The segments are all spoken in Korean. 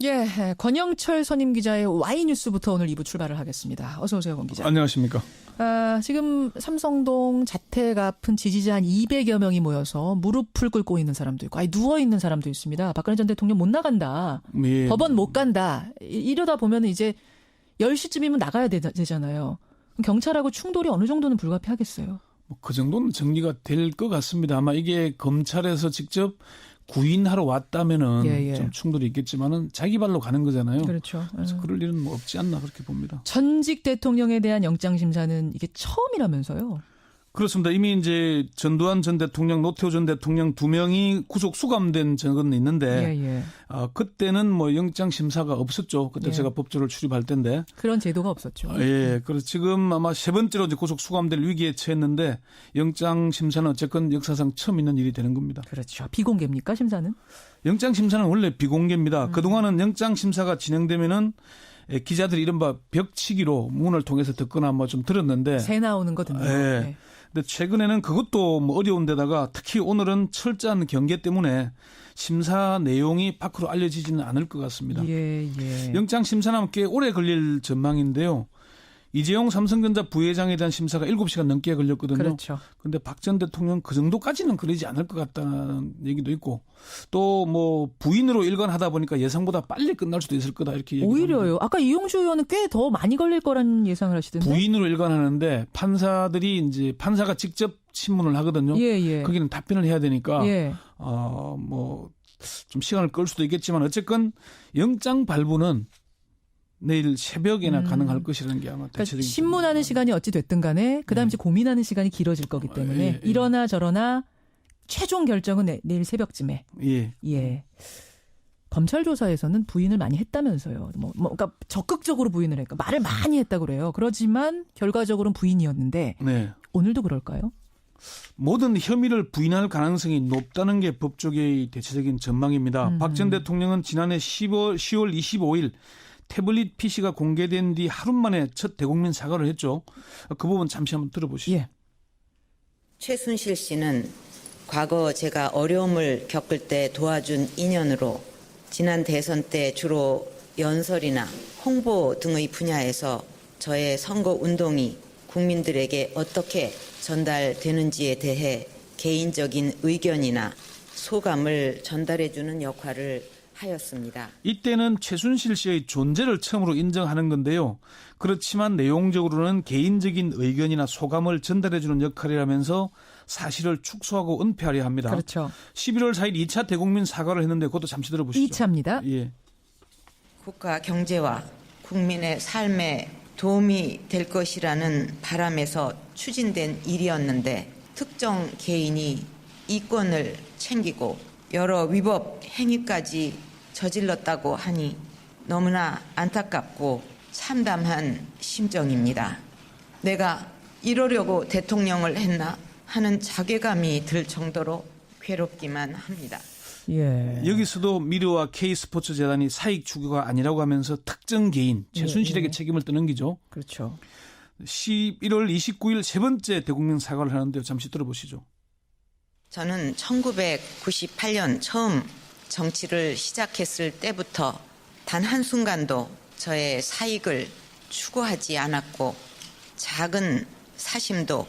예, 권영철 선임 기자의 Y뉴스부터 오늘 2부 출발을 하겠습니다. 어서 오세요, 권 기자. 안녕하십니까. 지금 삼성동 자택 앞은 지지자 한 200여 명이 모여서 무릎을 꿇고 있는 사람도 있고, 누워 있는 사람도 있습니다. 박근혜 전 대통령 못 나간다. 예. 법원 못 간다. 이러다 보면 이제 10시쯤이면 나가야 되잖아요. 경찰하고 충돌이 어느 정도는 불가피하겠어요? 그 정도는 정리가 될 것 같습니다. 아마 이게 검찰에서 직접 구인하러 왔다면은 좀 충돌이 있겠지만은 자기 발로 가는 거잖아요. 그렇죠. 그래서 그럴 일은 뭐 없지 않나 그렇게 봅니다. 전직 대통령에 대한 영장 심사는 이게 처음이라면서요? 그렇습니다. 이미 이제 전두환 전 대통령, 노태우 전 대통령 두 명이 구속 수감된 적은 있는데 그때는 뭐 영장 심사가 없었죠. 그때 제가 법조를 출입할 때인데 그런 제도가 없었죠. 예, 그래서 지금 아마 세 번째로 이제 구속 수감될 위기에 처했는데 영장 심사는 어쨌건 역사상 처음 있는 일이 되는 겁니다. 그렇죠. 비공개입니까 심사는? 영장 심사는 원래 비공개입니다. 그동안은 영장 심사가 진행되면은 기자들이 이른바 벽치기로 문을 통해서 듣거나 뭐 좀 들었는데 새 나오는 거 듣는 거. 네. 근데 최근에는 그것도 뭐 어려운 데다가 특히 오늘은 철저한 경계 때문에 심사 내용이 밖으로 알려지지는 않을 것 같습니다. 영장 심사는 꽤 오래 걸릴 전망인데요. 이재용 삼성전자 부회장에 대한 심사가 7시간 넘게 걸렸거든요. 그렇죠. 그런데 박 전 대통령 그 정도까지는 그러지 않을 것 같다는 얘기도 있고 또 뭐 부인으로 일관하다 보니까 예상보다 빨리 끝날 수도 있을 거다 이렇게 얘기합니다. 오히려요. 아까 이용주 의원은 꽤 더 많이 걸릴 거라는 예상을 하시던데. 부인으로 일관하는데 판사들이 이제 판사가 직접 신문을 하거든요. 거기는 답변을 해야 되니까 뭐 좀 시간을 끌 수도 있겠지만 어쨌건 영장 발부는 내일 새벽에나 가능할 것이라는 게 아마 대체적인. 그러니까 신문하는 시간이 어찌 됐든 간에 그다음 이제 고민하는 시간이 길어질 거기 때문에 이러나 저러나 최종 결정은 내일 새벽쯤에. 검찰 조사에서는 부인을 많이 했다면서요. 그러니까 적극적으로 부인을 했고 말을 많이 했다고 그래요. 그렇지만 결과적으로는 부인이었는데 오늘도 그럴까요? 모든 혐의를 부인할 가능성이 높다는 게 법조계의 대체적인 전망입니다. 박 전 대통령은 지난해 10월 25일 태블릿 PC가 공개된 뒤 하루 만에 첫 대국민 사과를 했죠. 그 부분 잠시 한번 들어보시죠. 최순실 씨는 과거 제가 어려움을 겪을 때 도와준 인연으로 지난 대선 때 주로 연설이나 홍보 등의 분야에서 저의 선거 운동이 국민들에게 어떻게 전달되는지에 대해 개인적인 의견이나 소감을 전달해주는 역할을 하였습니다. 이때는 최순실 씨의 존재를 처음으로 인정하는 건데요. 그렇지만 내용적으로는 개인적인 의견이나 소감을 전달해주는 역할이라면서 사실을 축소하고 은폐하려 합니다. 그렇죠. 11월 4일 2차 대국민 사과를 했는데 그것도 잠시 들어보시죠. 2차입니다. 국가 경제와 국민의 삶에 도움이 될 것이라는 바람에서 추진된 일이었는데 특정 개인이 이권을 챙기고 여러 위법 행위까지 저질렀다고 하니 너무나 안타깝고 참담한 심정입니다. 내가 이러려고 대통령을 했나 하는 자괴감이 들 정도로 괴롭기만 합니다. 여기서도 미르와 K스포츠재단이 사익 추구가 아니라고 하면서 특정 개인 최순실에게 책임을 떠넘기죠. 그렇죠. 11월 29일 세 번째 대국민 사과를 하는데요. 잠시 들어보시죠. 저는 1998년 처음 정치를 시작했을 때부터 단 한순간도 저의 사익을 추구하지 않았고 작은 사심도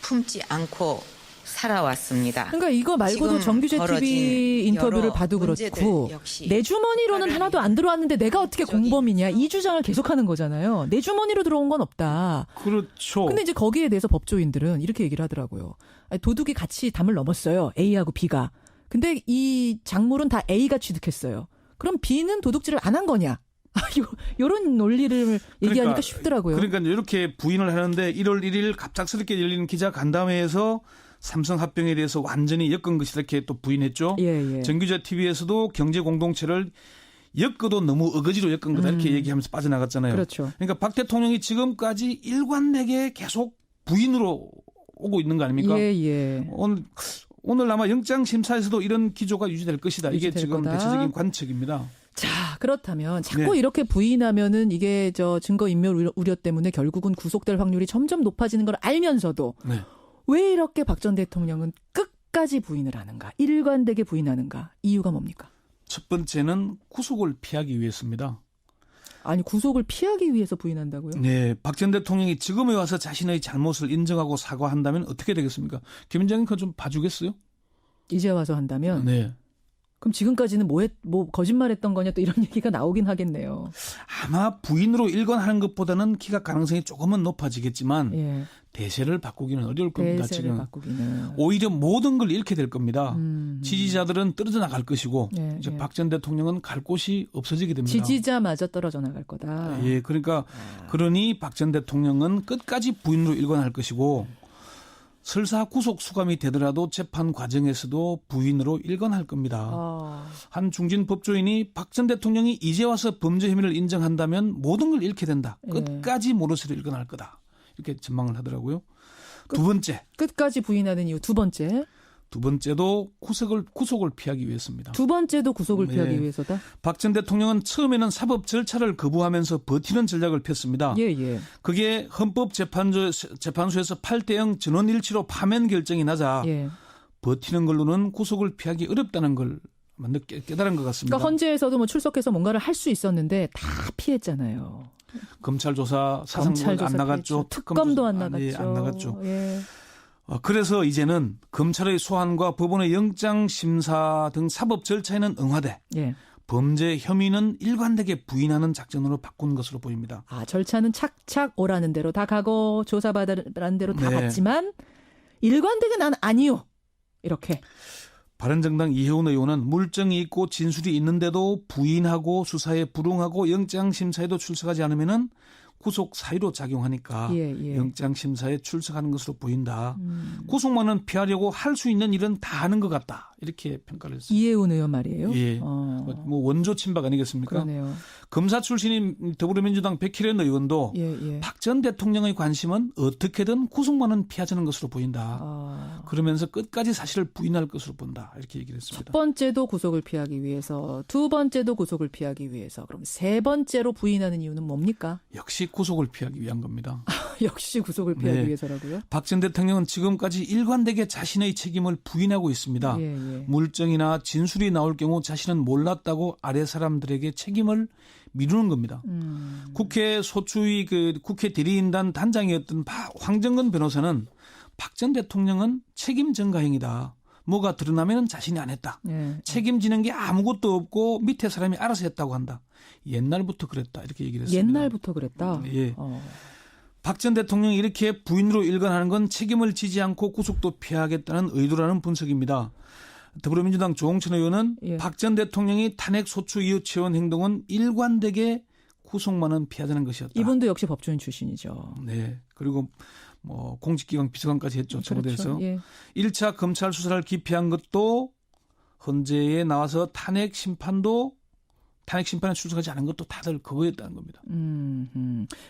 품지 않고 살아왔습니다. 그러니까 이거 말고도 정규제 TV 인터뷰를 봐도 그렇고 내 주머니로는 하나도 안 들어왔는데 내가 어떻게 공범이냐 이 주장을 계속하는 거잖아요. 내 주머니로 들어온 건 없다. 그렇죠. 근데 이제 거기에 대해서 법조인들은 이렇게 얘기를 하더라고요. 도둑이 같이 담을 넘었어요. A하고 B가. 근데 이 작물은 다 A가 취득했어요. 그럼 B는 도둑질을 안 한 거냐? 이런 논리를 얘기하니까 쉽더라고요. 그러니까 이렇게 부인을 하는데 1월 1일 갑작스럽게 열리는 기자간담회에서 삼성 합병에 대해서 완전히 엮은 것이 이렇게 또 부인했죠. 정규제 TV에서도 경제 공동체를 엮어도 너무 어거지로 엮은 거다 이렇게 얘기하면서 빠져나갔잖아요. 그렇죠. 그러니까 박 대통령이 지금까지 일관되게 계속 부인으로 오고 있는 거 아닙니까? 오늘 아마 영장 심사에서도 이런 기조가 유지될 것이다. 이게 지금 거다. 대체적인 관측입니다. 자, 그렇다면 자꾸 이렇게 부인하면은 이게 증거인멸 우려 때문에 결국은 구속될 확률이 점점 높아지는 걸 알면서도 왜 이렇게 박 전 대통령은 끝까지 부인을 하는가? 일관되게 부인하는가? 이유가 뭡니까? 첫 번째는 구속을 피하기 위해서입니다. 아니 구속을 피하기 위해서 부인한다고요? 네, 박 전 대통령이 지금에 와서 자신의 잘못을 인정하고 사과한다면 어떻게 되겠습니까? 김현장님 그거 좀 봐주겠어요? 이제 와서 한다면? 네. 그럼 지금까지는 뭐 거짓말했던 거냐 또 이런 얘기가 나오긴 하겠네요. 아마 부인으로 일관하는 것보다는 기각 가능성이 조금은 높아지겠지만 예. 대세를 바꾸기는 어려울 겁니다. 대세를 지금 바꾸기는. 오히려 모든 걸 잃게 될 겁니다. 지지자들은 떨어져 나갈 것이고 예, 이제 예. 박 전 대통령은 갈 곳이 없어지게 됩니다. 지지자마저 떨어져 나갈 거다. 예, 그러니까 그러니 박 전 대통령은 끝까지 부인으로 일관할 것이고 설사 구속 수감이 되더라도 재판 과정에서도 부인으로 일관할 겁니다. 한 중진 법조인이 박 전 대통령이 이제 와서 범죄 혐의를 인정한다면 모든 걸 잃게 된다. 끝까지 모르쇠로 일관할 거다. 이렇게 전망을 하더라고요. 두 번째. 끝까지 부인하는 이유 두 번째. 두 번째도 구속을 피하기 위해서입니다. 두 번째도 구속을 피하기 위해서다? 박 전 대통령은 처음에는 사법 절차를 거부하면서 버티는 전략을 폈습니다. 예. 그게 헌법재판소에서 8대0 전원일치로 파면 결정이 나자 버티는 걸로는 구속을 피하기 어렵다는 걸 깨달은 것 같습니다. 그러니까 헌재에서도 뭐 출석해서 뭔가를 할 수 있었는데 다 피했잖아요. 검찰 조사 사상권 안 나갔죠. 특검도 안 나갔죠. 예, 안 나갔죠. 예. 그래서 이제는 검찰의 소환과 법원의 영장심사 등 사법 절차에는 응하되 범죄 혐의는 일관되게 부인하는 작전으로 바꾼 것으로 보입니다. 절차는 착착 오라는 대로 다 가고 조사받으라는 대로 다 갔지만 일관되게 난 아니요. 이렇게. 바른정당 이혜훈 의원은 물증이 있고 진술이 있는데도 부인하고 수사에 불응하고 영장심사에도 출석하지 않으면은 구속 사유로 작용하니까 영장심사에 출석하는 것으로 보인다. 구속만은 피하려고 할 수 있는 일은 다 하는 것 같다. 이렇게 평가를 했습니다. 이혜훈 의원 말이에요? 예. 뭐 원조 친박 아니겠습니까? 그러네요. 검사 출신인 더불어민주당 백희련 의원도 박 전 대통령의 관심은 어떻게든 구속만은 피하자는 것으로 보인다. 그러면서 끝까지 사실을 부인할 것으로 본다. 이렇게 얘기를 했습니다. 첫 번째도 구속을 피하기 위해서, 두 번째도 구속을 피하기 위해서, 그럼 세 번째로 부인하는 이유는 뭡니까? 역시 구속을 피하기 위한 겁니다. 역시 구속을 피하기 위해서라고요? 박 전 대통령은 지금까지 일관되게 자신의 책임을 부인하고 있습니다. 물증이나 진술이 나올 경우 자신은 몰랐다고 아래 사람들에게 책임을 미루는 겁니다. 국회 소추위 국회 대리인단 단장이었던 황정근 변호사는 박 전 대통령은 책임 전가행위다. 뭐가 드러나면 자신이 안 했다. 책임지는 게 아무것도 없고 밑에 사람이 알아서 했다고 한다. 옛날부터 그랬다. 이렇게 얘기를 했습니다. 옛날부터 그랬다? 예. 박 전 대통령이 이렇게 부인으로 일관하는 건 책임을 지지 않고 구속도 피하겠다는 의도라는 분석입니다. 더불어민주당 조홍천 의원은 박 전 대통령이 탄핵 소추 이유치원 행동은 일관되게 구속만은 피하자는 것이었다. 이분도 역시 법조인 출신이죠. 네. 그리고 뭐 공직기강 비서관까지 했죠. 청와대에서. 그렇죠. 1차 검찰 수사를 기피한 것도 헌재에 나와서 탄핵 심판에 출석하지 않은 것도 다들 그거였다는 겁니다.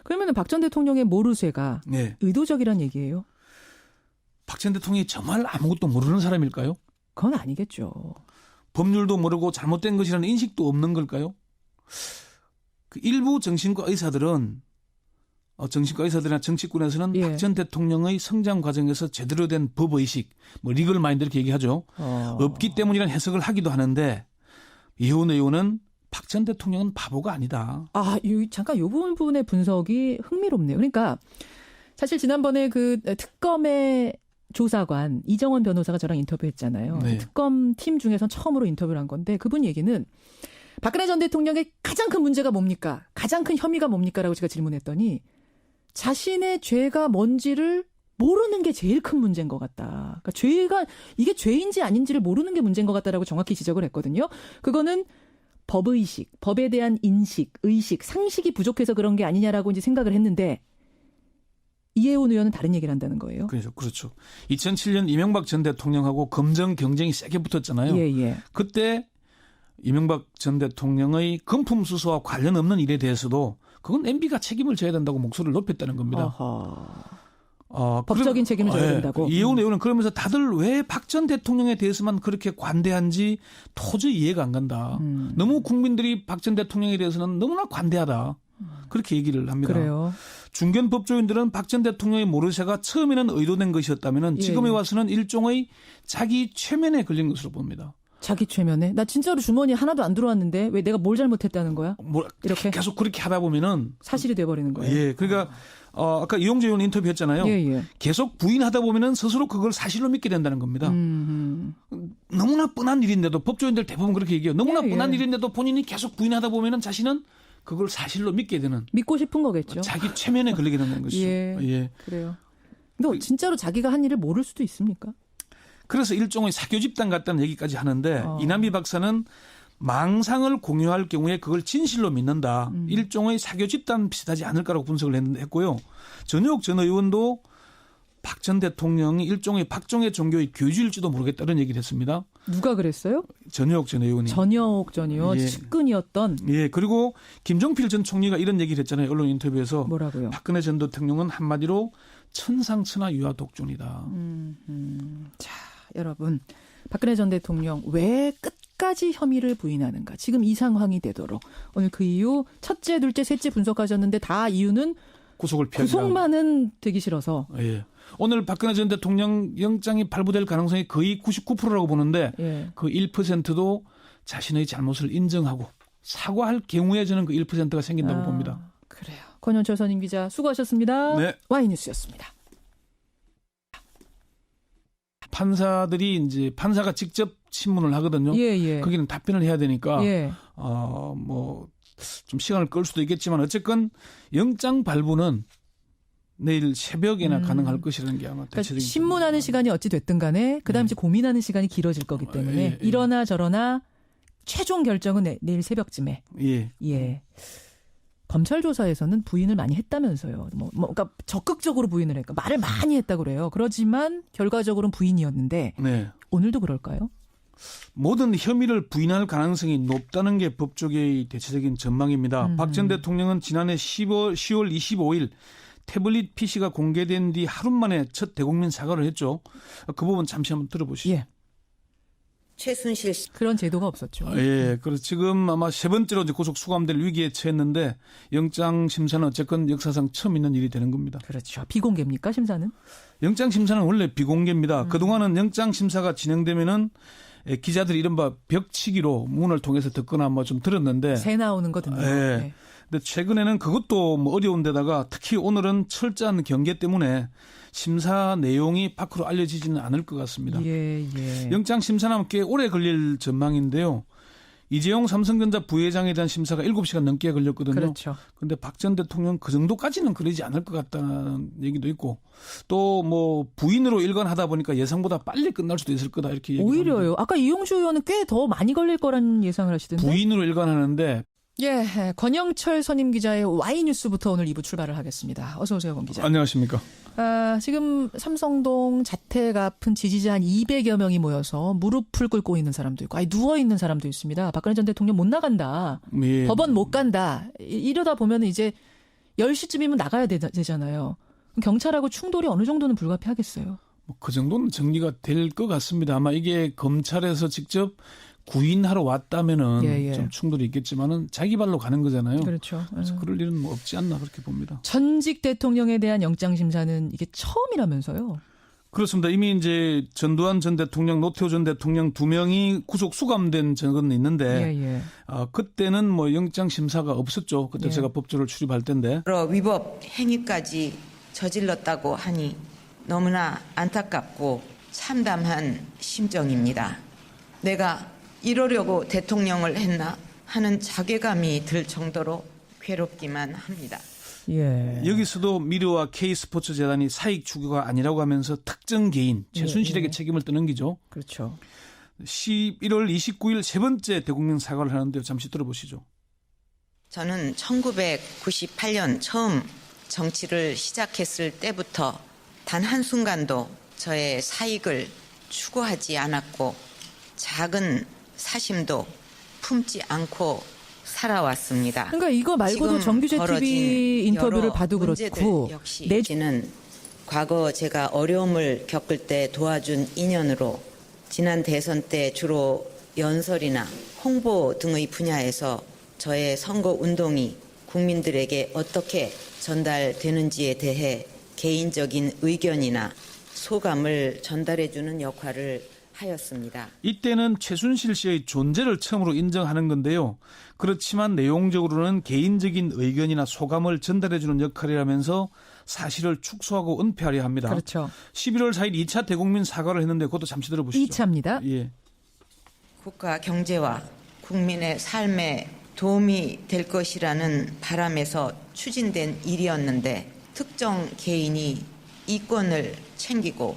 그러면 박 전 대통령의 모르쇠가 의도적이란 얘기예요? 박 전 대통령이 정말 아무것도 모르는 사람일까요? 그건 아니겠죠. 법률도 모르고 잘못된 것이라는 인식도 없는 걸까요? 그 일부 정신과 의사들이나 정치권에서는 박 전 대통령의 성장 과정에서 제대로 된 법의식, 뭐 리걸 마인드 이렇게 얘기하죠. 없기 때문이라는 해석을 하기도 하는데 이혜훈 의원은 박 전 대통령은 바보가 아니다. 잠깐 이 부분의 분석이 흥미롭네요. 그러니까 사실 지난번에 그 특검의 조사관 이정원 변호사가 저랑 인터뷰했잖아요. 특검 팀 중에서 처음으로 인터뷰를 한 건데 그분 얘기는 박근혜 전 대통령의 가장 큰 문제가 뭡니까? 가장 큰 혐의가 뭡니까? 라고 제가 질문했더니 자신의 죄가 뭔지를 모르는 게 제일 큰 문제인 것 같다. 그러니까 이게 죄인지 아닌지를 모르는 게 문제인 것 같다라고 정확히 지적을 했거든요. 그거는 법의식, 법에 대한 인식, 의식, 상식이 부족해서 그런 게 아니냐라고 이제 생각을 했는데 이혜훈 의원은 다른 얘기를 한다는 거예요. 그렇죠. 2007년 이명박 전 대통령하고 검정 경쟁이 세게 붙었잖아요. 그때 이명박 전 대통령의 금품 수수와 관련 없는 일에 대해서도 그건 MB가 책임을 져야 된다고 목소리를 높였다는 겁니다. 법적인 책임을 져야 된다고. 이혜훈 의원은 그러면서 다들 왜 박 전 대통령에 대해서만 그렇게 관대한지 도저히 이해가 안 간다. 너무 국민들이 박 전 대통령에 대해서는 너무나 관대하다. 그렇게 얘기를 합니다. 그래요. 중견 법조인들은 박 전 대통령의 모르쇠가 처음에는 의도된 것이었다면 지금에 와서는 일종의 자기 최면에 걸린 것으로 봅니다. 자기 최면에? 나 진짜로 주머니에 하나도 안 들어왔는데 왜 내가 뭘 잘못했다는 거야? 이렇게 계속 그렇게 하다 보면은 사실이 돼버리는 거예요. 예, 그러니까 아까 이용재 의원 인터뷰했잖아요. 예. 계속 부인하다 보면은 스스로 그걸 사실로 믿게 된다는 겁니다. 너무나 뻔한 일인데도 법조인들 대부분 그렇게 얘기해요. 너무나 뻔한 일인데도 본인이 계속 부인하다 보면은 자신은 그걸 사실로 믿게 되는. 믿고 싶은 거겠죠. 자기 최면에 걸리게 되는 것이죠. 예. 그래요. 근데 진짜로 자기가 한 일을 모를 수도 있습니까? 그래서 일종의 사교 집단 같다는 얘기까지 하는데 이남희 박사는 망상을 공유할 경우에 그걸 진실로 믿는다. 일종의 사교 집단 비슷하지 않을까라고 분석을 했고요. 전효옥 전 의원도 박 전 대통령이 일종의 박정희 종교의 교주일지도 모르겠다는 얘기를 했습니다. 누가 그랬어요? 전효옥 전 의원이. 전효옥 전 의원 측근이었던. 예. 그리고 김종필 전 총리가 이런 얘기를 했잖아요. 언론 인터뷰에서. 뭐라고요? 박근혜 전 대통령은 한마디로 천상천하 유아 독존이다. 자, 여러분. 박근혜 전 대통령 왜 끝까지 혐의를 부인하는가. 지금 이 상황이 되도록. 오늘 그 이유 첫째, 둘째, 셋째 분석하셨는데 다 이유는 구속을 피하기. 구속만은 되기 싫어서. 예. 오늘 박근혜 전 대통령 영장이 발부될 가능성이 거의 99%라고 보는데 그 1%도 자신의 잘못을 인정하고 사과할 경우에 저는 그 1%가 생긴다고 봅니다. 그래요. 권현철 선임 기자 수고하셨습니다. 네. 와이뉴스였습니다. 판사들이 이제 판사가 직접 신문을 하거든요. 거기는 답변을 해야 되니까 뭐 좀 시간을 끌 수도 있겠지만 어쨌건 영장 발부는 내일 새벽에나 가능할 것이라는 게 아마 대체적인. 그러니까 신문하는 시간이 어찌 됐든 간에 그다음 이제 고민하는 시간이 길어질 거기 때문에 이러나 저러나 최종 결정은 내일 새벽쯤에. 예. 검찰 조사에서는 부인을 많이 했다면서요. 그러니까 적극적으로 부인을 했고 말을 많이 했다고 그래요. 그렇지만 결과적으로는 부인이었는데 오늘도 그럴까요? 모든 혐의를 부인할 가능성이 높다는 게 법조계의 대체적인 전망입니다. 박 전 대통령은 지난해 10월 25일 태블릿 PC가 공개된 뒤 하루 만에 첫 대국민 사과를 했죠. 그 부분 잠시 한번 들어보시죠. 최순실 씨. 그런 제도가 없었죠. 그래서 지금 아마 세 번째로 이제 구속 수감될 위기에 처했는데 영장 심사는 어쨌건 역사상 처음 있는 일이 되는 겁니다. 그렇죠. 비공개입니까 심사는? 영장 심사는 원래 비공개입니다. 그동안은 영장 심사가 진행되면은 기자들이 이른바 벽치기로 문을 통해서 듣거나 뭐 좀 들었는데. 새 나오는 거 듣는 거. 근데 최근에는 그것도 뭐 어려운 데다가 특히 오늘은 철저한 경계 때문에 심사 내용이 밖으로 알려지지는 않을 것 같습니다. 영장 심사는 꽤 오래 걸릴 전망인데요. 이재용 삼성전자 부회장에 대한 심사가 7시간 넘게 걸렸거든요. 그렇죠. 그런데 박 전 대통령 그 정도까지는 그러지 않을 것 같다는 얘기도 있고 또 뭐 부인으로 일관하다 보니까 예상보다 빨리 끝날 수도 있을 거다 이렇게 얘기합니다. 오히려요. 아까 이용주 의원은 꽤 더 많이 걸릴 거라는 예상을 하시던데. 부인으로 일관하는데. 권영철 선임 기자의 Y뉴스부터 오늘 2부 출발을 하겠습니다. 어서 오세요, 권 기자. 안녕하십니까. 지금 삼성동 자택 앞은 지지자 한 200여 명이 모여서 무릎을 꿇고 있는 사람도 있고 누워 있는 사람도 있습니다. 박근혜 전 대통령 못 나간다. 법원 못 간다. 이러다 보면 이제 10시쯤이면 나가야 되잖아요. 경찰하고 충돌이 어느 정도는 불가피하겠어요. 그 정도는 정리가 될 것 같습니다. 아마 이게 검찰에서 직접 구인하러 왔다면은 좀 충돌이 있겠지만은 자기 발로 가는 거잖아요. 그렇죠. 그래서 그럴 일은 뭐 없지 않나 그렇게 봅니다. 전직 대통령에 대한 영장 심사는 이게 처음이라면서요? 그렇습니다. 이미 이제 전두환 전 대통령, 노태우 전 대통령 2명이 구속 수감된 적은 있는데 그때는 뭐 영장 심사가 없었죠. 그때 제가 법조를 출입할 때인데. 여러 위법 행위까지 저질렀다고 하니 너무나 안타깝고 참담한 심정입니다. 내가 이러려고 대통령을 했나 하는 자괴감이 들 정도로 괴롭기만 합니다. 여기서도 미르와 K스포츠재단이 사익 추구가 아니라고 하면서 특정 개인 최순실에게 책임을 떠넘기죠. 그렇죠. 11월 29일 세 번째 대국민 사과를 하는데요. 잠시 들어보시죠. 저는 1998년 처음 정치를 시작했을 때부터 단 한순간도 저의 사익을 추구하지 않았고 작은 사심도 품지 않고 살아왔습니다. 그러니까 이거 말고도 정규제 TV 인터뷰를 봐도 그렇고 내지는 과거 제가 어려움을 겪을 때 도와준 인연으로 지난 대선 때 주로 연설이나 홍보 등의 분야에서 저의 선거 운동이 국민들에게 어떻게 전달되는지에 대해 개인적인 의견이나 소감을 전달해주는 역할을 하였습니다. 이때는 최순실 씨의 존재를 처음으로 인정하는 건데요. 그렇지만 내용적으로는 개인적인 의견이나 소감을 전달해주는 역할이라면서 사실을 축소하고 은폐하려 합니다. 그렇죠. 11월 4일 2차 대국민 사과를 했는데 그것도 잠시 들어보시죠. 2차입니다. 예. 국가 경제와 국민의 삶에 도움이 될 것이라는 바람에서 추진된 일이었는데 특정 개인이 이권을 챙기고